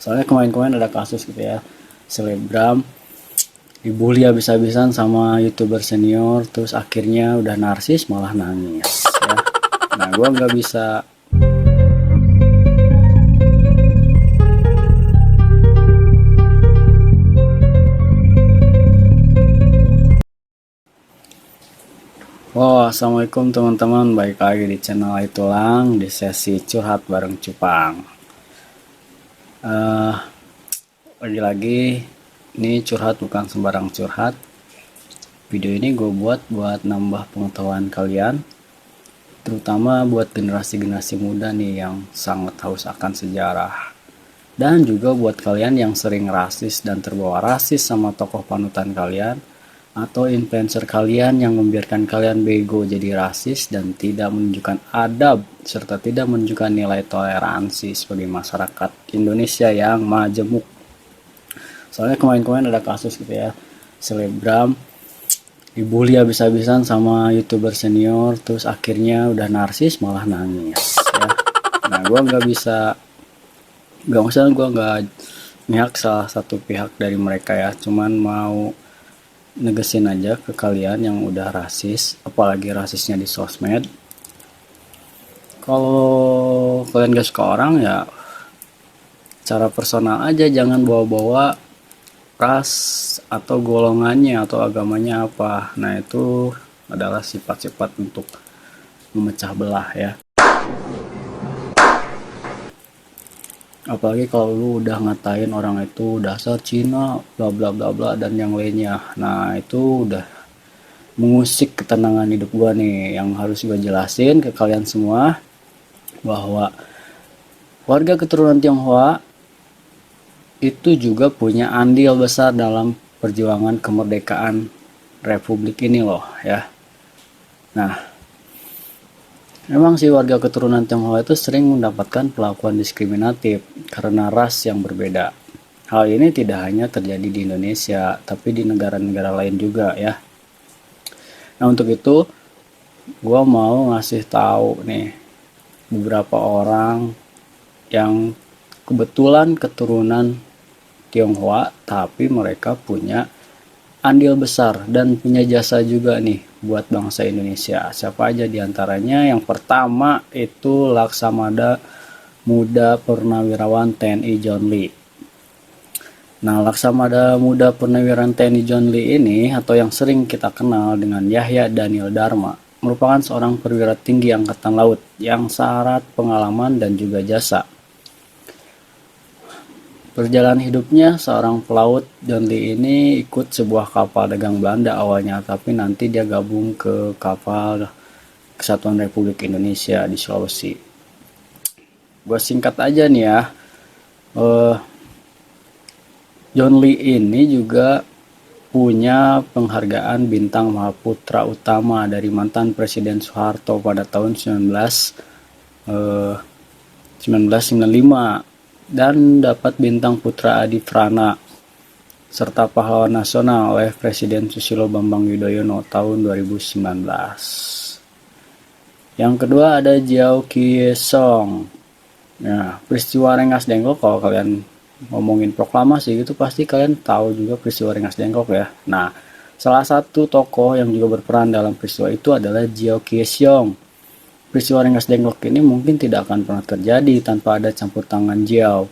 Soalnya kemarin-kemarin ada kasus gitu ya, selebgram dibully habis-habisan sama youtuber senior, terus akhirnya udah narsis malah nangis ya. Nah, gua nggak bisa. Wow, assalamualaikum teman-teman, balik lagi di channel Aitulang di sesi curhat bareng Cupang. eh Lagi-lagi ini curhat bukan sembarang curhat. Video ini gue buat nambah pengetahuan kalian, terutama buat generasi-generasi muda nih yang sangat haus akan sejarah. Dan juga buat kalian yang sering rasis dan terbawa rasis sama tokoh panutan kalian, atau influencer kalian yang membiarkan kalian bego jadi rasis dan tidak menunjukkan adab serta tidak menunjukkan nilai toleransi sebagai masyarakat Indonesia yang majemuk. Soalnya kemarin-kemarin ada kasus gitu ya, selebgram dibully habis-habisan sama youtuber senior, terus akhirnya udah narsis malah nangis ya. Nah, gue nggak mihak salah satu pihak dari mereka ya, cuman mau negesin aja ke kalian yang udah rasis, apalagi rasisnya di sosmed. Kalau kalian gak suka orang ya cara personal aja, jangan bawa-bawa ras atau golongannya atau agamanya apa. Nah, itu adalah sifat-sifat untuk memecah belah ya. Apalagi kalau lu udah ngatain orang itu dasar Cina bla bla bla bla dan yang lainnya. Nah, itu udah mengusik ketenangan hidup gua nih, yang harus gua jelasin ke kalian semua bahwa warga keturunan Tionghoa itu juga punya andil besar dalam perjuangan kemerdekaan Republik ini loh ya. Nah, memang sih warga keturunan Tionghoa itu sering mendapatkan perlakuan diskriminatif karena ras yang berbeda. Hal ini tidak hanya terjadi di Indonesia, tapi di negara-negara lain juga ya. Nah, untuk itu gue mau ngasih tahu nih beberapa orang yang kebetulan keturunan Tionghoa, tapi mereka punya andil besar dan punya jasa juga nih buat bangsa Indonesia. Siapa aja diantaranya? Yang pertama itu Laksamada Muda Purnawirawan TNI John Lee. Nah, Laksamada Muda Purnawirawan TNI John Lee ini, atau yang sering kita kenal dengan Yahya Daniel Dharma, merupakan seorang perwira tinggi Angkatan Laut yang syarat pengalaman dan juga jasa. Perjalanan hidupnya seorang pelaut, John Lee ini ikut sebuah kapal dagang Belanda awalnya, tapi nanti dia gabung ke kapal Kesatuan Republik Indonesia di Sulawesi. Gue singkat aja nih ya. John Lee ini juga punya penghargaan Bintang Mahaputra Utama dari mantan Presiden Soeharto pada tahun 1995, dan dapat Bintang Putra Adi Prana serta Pahlawan Nasional oleh Presiden Susilo Bambang Yudhoyono tahun 2019. Yang kedua ada Jiao Kiesong. Nah, peristiwa Rengas Dengklok, kalau kalian ngomongin proklamasi gitu pasti kalian tahu juga peristiwa Rengas Dengklok ya. Nah, salah satu tokoh yang juga berperan dalam peristiwa itu adalah Jiao Kiesong. Peristiwa Rengas Dengklok ini mungkin tidak akan pernah terjadi tanpa ada campur tangan Jiao.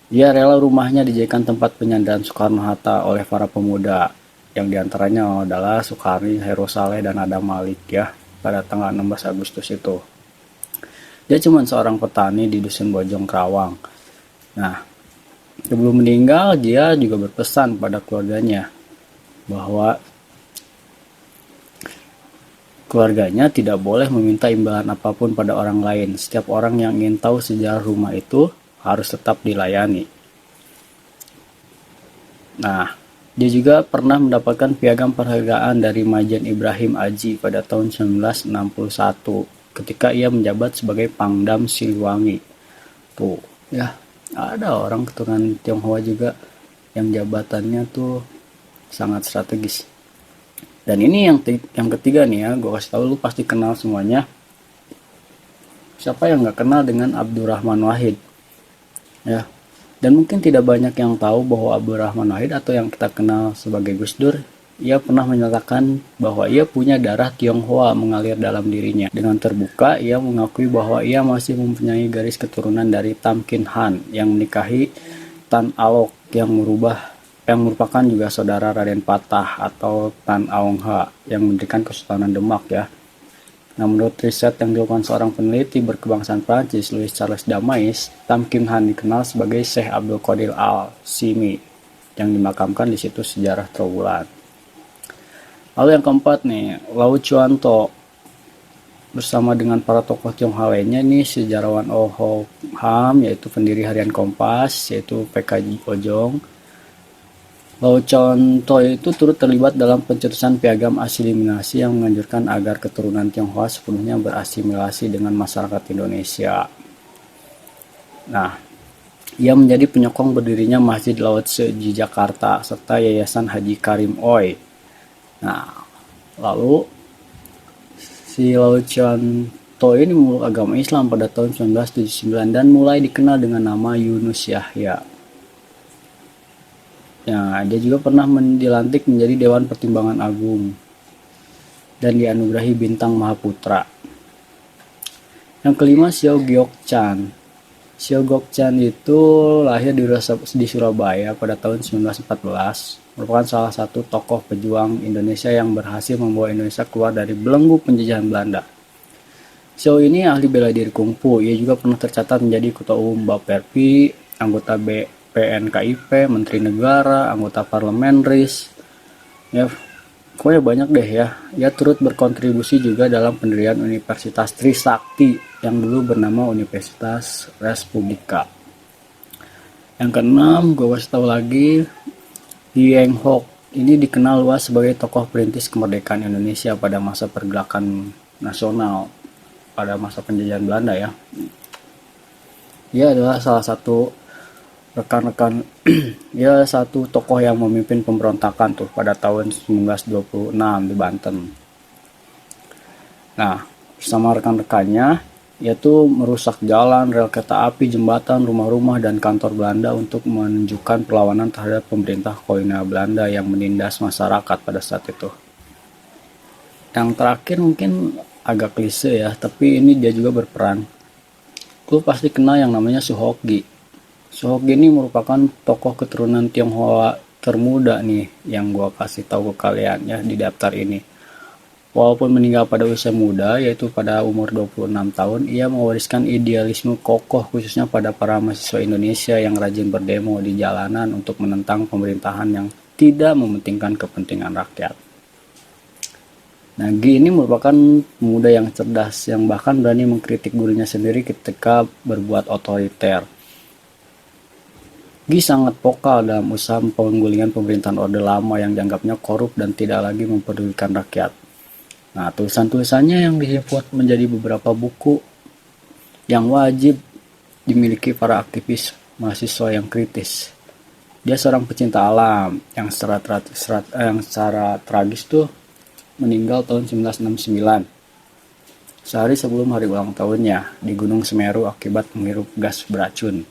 Dia rela rumahnya dijadikan tempat penyanderaan Soekarno-Hatta oleh para pemuda, yang diantaranya adalah Soekarni, Heru Saleh, dan Adam Malik ya, pada tanggal 16 Agustus itu. Dia cuma seorang petani di Dusun Bojong Kerawang. Nah, sebelum meninggal dia juga berpesan pada keluarganya bahwa keluarganya tidak boleh meminta imbalan apapun pada orang lain. Setiap orang yang ingin tahu sejarah rumah itu harus tetap dilayani. Nah, dia juga pernah mendapatkan piagam penghargaan dari Majen Ibrahim Aji pada tahun 1961 ketika ia menjabat sebagai Pangdam Siliwangi. Tuh, ya, ada orang keturunan Tionghoa juga yang jabatannya tuh sangat strategis. Dan ini yang ketiga nih ya, gue kasih tahu lu pasti kenal semuanya. Siapa yang nggak kenal dengan Abdurrahman Wahid? Ya, Dan mungkin tidak banyak yang tahu bahwa Abdurrahman Wahid atau yang kita kenal sebagai Gus Dur, ia pernah menyatakan bahwa ia punya darah Tionghoa mengalir dalam dirinya. Dengan terbuka, ia mengakui bahwa ia masih mempunyai garis keturunan dari Tam Kin Han yang menikahi Tan Alok yang merupakan juga saudara Raden Patah atau Tan Aong Ha yang mendirikan Kesultanan Demak ya. Nah, menurut riset yang dilakukan seorang peneliti berkebangsaan Prancis, Louis Charles Damais, Tam Kim Han dikenal sebagai Syekh Abdul Qadir Al-Simi yang dimakamkan di situs sejarah Trowulan. Lalu yang keempat nih, Lau Chuan To bersama dengan para tokoh Tionghoa lainnya nih, sejarawan Oh Ho Ham yaitu pendiri harian Kompas yaitu PK Ojong. Lau Chuan To itu turut terlibat dalam pencetusan piagam asimilasi yang menganjurkan agar keturunan Tionghoa sepenuhnya berasimilasi dengan masyarakat Indonesia. Nah, ia menjadi penyokong berdirinya Masjid Lao Tse di Jakarta serta Yayasan Haji Karim Oi. Nah, lalu si Lau Chuan To ini memeluk agama Islam pada tahun 1979 dan mulai dikenal dengan nama Yunus Yahya. Ya, dia juga pernah dilantik menjadi Dewan Pertimbangan Agung dan dianugerahi bintang Mahaputra. Yang kelima, Xiao Giok-chan. Xiao Giok-chan itu lahir di Surabaya pada tahun 1914, merupakan salah satu tokoh pejuang Indonesia yang berhasil membawa Indonesia keluar dari belenggu penjajahan Belanda. Xiao ini ahli bela diri kungfu. Ia juga pernah tercatat menjadi ketua umum Bapperpi, anggota PNKIP, Menteri Negara, anggota Parlemen RIS. Ya, pokoknya banyak deh ya. Ia turut berkontribusi juga dalam pendirian Universitas Trisakti yang dulu bernama Universitas Respublika. Yang keenam, gue kasih tahu lagi, Liang Hok. Ini dikenal luas sebagai tokoh perintis kemerdekaan Indonesia pada masa pergerakan nasional pada masa penjajahan Belanda ya. Ia adalah salah satu dia satu tokoh yang memimpin pemberontakan tuh pada tahun 1926 di Banten. Nah, bersama rekan-rekannya yaitu merusak jalan, rel kereta api, jembatan, rumah-rumah, dan kantor Belanda untuk menunjukkan perlawanan terhadap pemerintah kolonial Belanda yang menindas masyarakat pada saat itu. Yang terakhir mungkin agak klise ya, tapi ini dia juga berperan. Lu pasti kenal yang namanya Suhoki. Suhoki ini merupakan tokoh keturunan Tionghoa termuda nih yang gua kasih tahu ke kalian ya di daftar ini. Walaupun meninggal pada usia muda yaitu pada umur 26 tahun, ia mewariskan idealisme kokoh khususnya pada para mahasiswa Indonesia yang rajin berdemo di jalanan untuk menentang pemerintahan yang tidak mementingkan kepentingan rakyat. Nah, Gi ini merupakan pemuda yang cerdas yang bahkan berani mengkritik gurunya sendiri ketika berbuat otoriter. Gi sangat vokal dalam usaha penggulingan pemerintahan Orde Lama yang dianggapnya korup dan tidak lagi mempedulikan rakyat. Nah, tulisan-tulisannya yang dibuat menjadi beberapa buku yang wajib dimiliki para aktivis mahasiswa yang kritis. Dia seorang pecinta alam yang secara tragis tuh meninggal tahun 1969. Sehari sebelum hari ulang tahunnya di Gunung Semeru akibat menghirup gas beracun.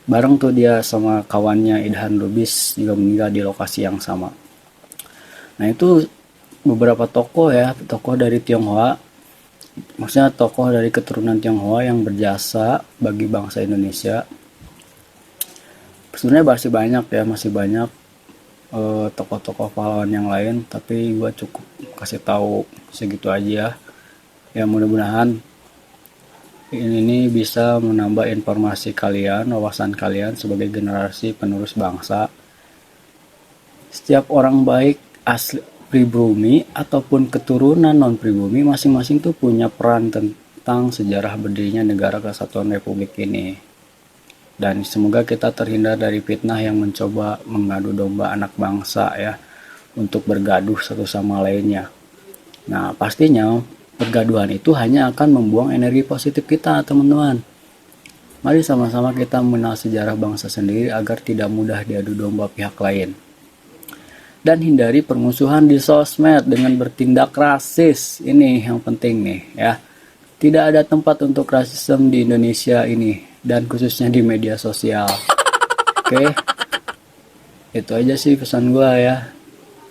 Bareng tuh dia sama kawannya Idhan Lubis juga meninggal di lokasi yang sama. Nah, itu beberapa tokoh ya, tokoh dari Tionghoa, maksudnya tokoh dari keturunan Tionghoa yang berjasa bagi bangsa Indonesia. Sebenarnya masih banyak tokoh-tokoh pahlawan yang lain, tapi gue cukup kasih tahu segitu aja. Ya mudah-mudahan ini bisa menambah informasi kalian, wawasan kalian sebagai generasi penerus bangsa. Setiap orang baik asli pribumi ataupun keturunan non pribumi masing-masing tuh punya peran tentang sejarah berdirinya negara kesatuan Republik ini. Dan semoga kita terhindar dari fitnah yang mencoba mengadu domba anak bangsa ya untuk bergaduh satu sama lainnya. Nah, pastinya pergaduhan itu hanya akan membuang energi positif kita, teman-teman. Mari sama-sama kita mengenal sejarah bangsa sendiri agar tidak mudah diadu domba pihak lain. Dan hindari permusuhan di sosmed dengan bertindak rasis. Ini yang penting nih ya. Tidak ada tempat untuk rasisme di Indonesia ini. dan khususnya di media sosial. Oke, itu aja sih pesan gue ya.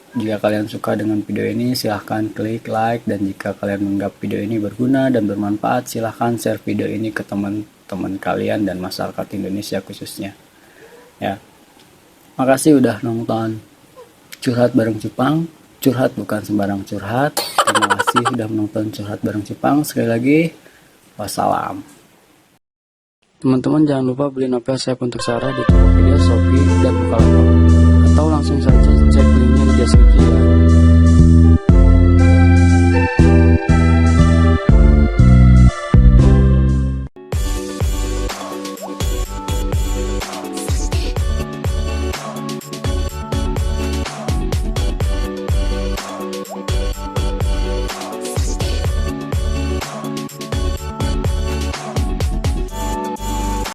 Jika kalian suka dengan video ini, silahkan klik like, dan jika kalian menganggap video ini berguna dan bermanfaat, silahkan share video ini ke teman-teman kalian dan masyarakat Indonesia khususnya. Ya, makasih udah nonton Curhat Bareng Cupang. Curhat bukan sembarang curhat. Terima kasih sudah menonton Curhat Bareng Cupang. Sekali lagi, wassalam. Teman-teman jangan lupa beli novel saya untuk Sarah di Tokopedia, Shopee, dan Bukalapak. Atau langsung saja cek linknya di deskripsi ya.